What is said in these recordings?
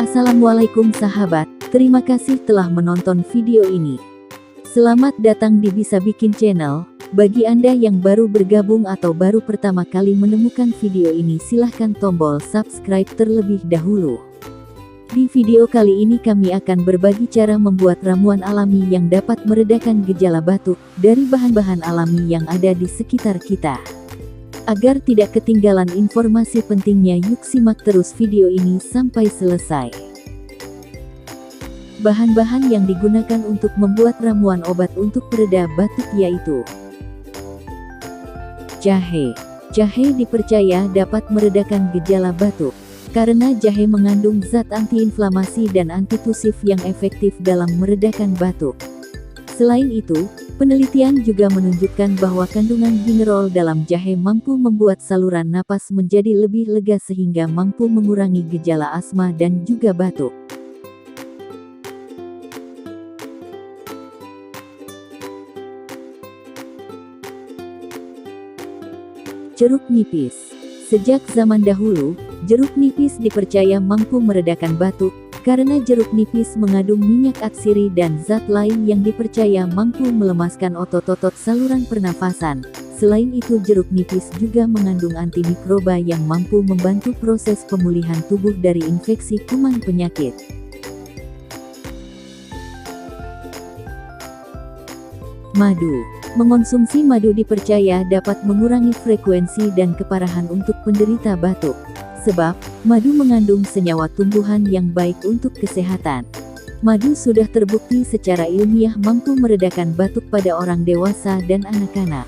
Assalamualaikum sahabat, terima kasih telah menonton video ini. Selamat datang di Bisa Bikin Channel. Bagi Anda yang baru bergabung atau baru pertama kali menemukan video ini, silahkan tombol subscribe terlebih dahulu. Di video kali ini kami akan berbagi cara membuat ramuan alami yang dapat meredakan gejala batuk dari bahan-bahan alami yang ada di sekitar kita. Agar tidak ketinggalan informasi pentingnya, yuk simak terus video ini sampai selesai. Bahan-bahan yang digunakan untuk membuat ramuan obat untuk pereda batuk yaitu jahe. Jahe dipercaya dapat meredakan gejala batuk, karena jahe mengandung zat antiinflamasi dan antitusif yang efektif dalam meredakan batuk. Selain itu, penelitian juga menunjukkan bahwa kandungan gingerol dalam jahe mampu membuat saluran napas menjadi lebih lega sehingga mampu mengurangi gejala asma dan juga batuk. Jeruk nipis. Sejak zaman dahulu, jeruk nipis dipercaya mampu meredakan batuk, karena jeruk nipis mengandung minyak atsiri dan zat lain yang dipercaya mampu melemaskan otot-otot saluran pernafasan. Selain itu, jeruk nipis juga mengandung antimikroba yang mampu membantu proses pemulihan tubuh dari infeksi kuman penyakit. Madu. Mengonsumsi madu dipercaya dapat mengurangi frekuensi dan keparahan untuk penderita batuk. Sebab, madu mengandung senyawa tumbuhan yang baik untuk kesehatan. Madu sudah terbukti secara ilmiah mampu meredakan batuk pada orang dewasa dan anak-anak.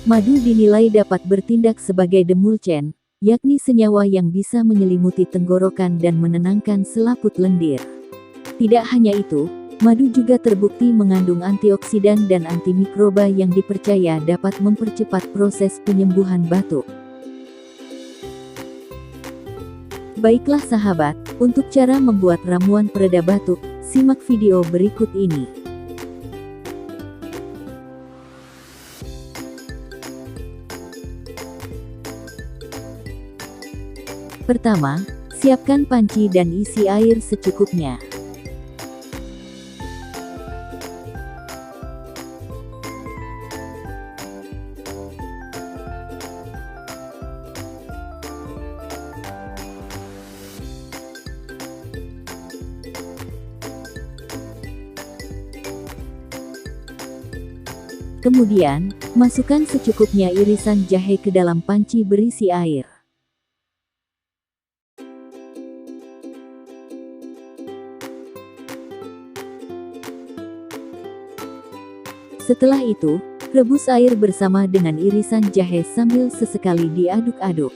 Madu dinilai dapat bertindak sebagai demulcen, yakni senyawa yang bisa menyelimuti tenggorokan dan menenangkan selaput lendir. Tidak hanya itu, madu juga terbukti mengandung antioksidan dan antimikroba yang dipercaya dapat mempercepat proses penyembuhan batuk. Baiklah sahabat, untuk cara membuat ramuan pereda batuk, simak video berikut ini. Pertama, siapkan panci dan isi air secukupnya. Kemudian, masukkan secukupnya irisan jahe ke dalam panci berisi air. Setelah itu, rebus air bersama dengan irisan jahe sambil sesekali diaduk-aduk.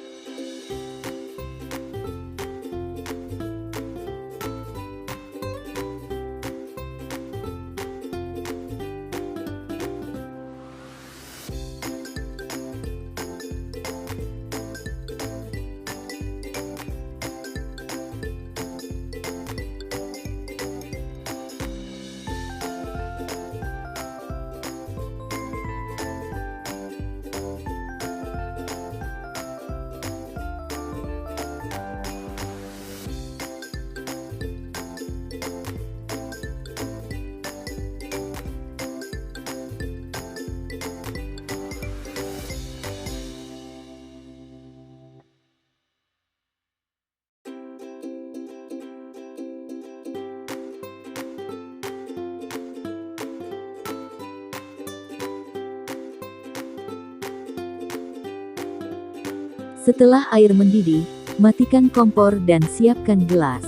Setelah air mendidih, matikan kompor dan siapkan gelas.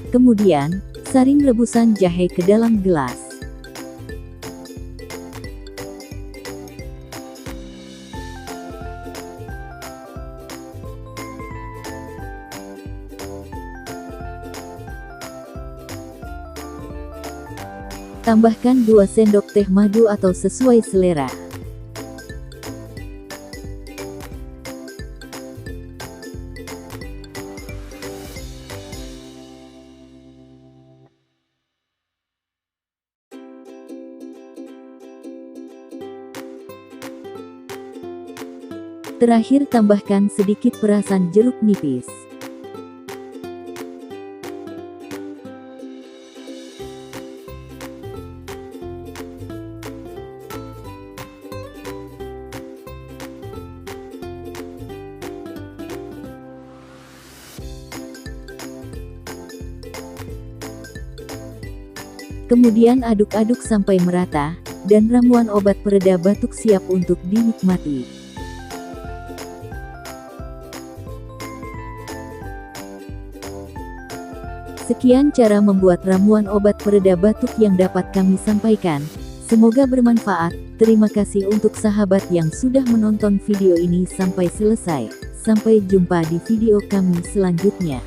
Kemudian, saring rebusan jahe ke dalam gelas. Tambahkan 2 sendok teh madu atau sesuai selera. Terakhir tambahkan sedikit perasan jeruk nipis. Kemudian aduk-aduk sampai merata, dan ramuan obat pereda batuk siap untuk dinikmati. Sekian cara membuat ramuan obat pereda batuk yang dapat kami sampaikan. Semoga bermanfaat. Terima kasih untuk sahabat yang sudah menonton video ini sampai selesai. Sampai jumpa di video kami selanjutnya.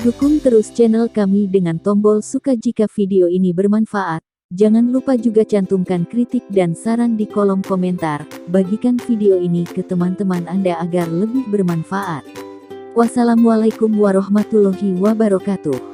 Dukung terus channel kami dengan tombol suka jika video ini bermanfaat. Jangan lupa juga cantumkan kritik dan saran di kolom komentar. Bagikan video ini ke teman-teman Anda agar lebih bermanfaat. Wassalamualaikum warahmatullahi wabarakatuh.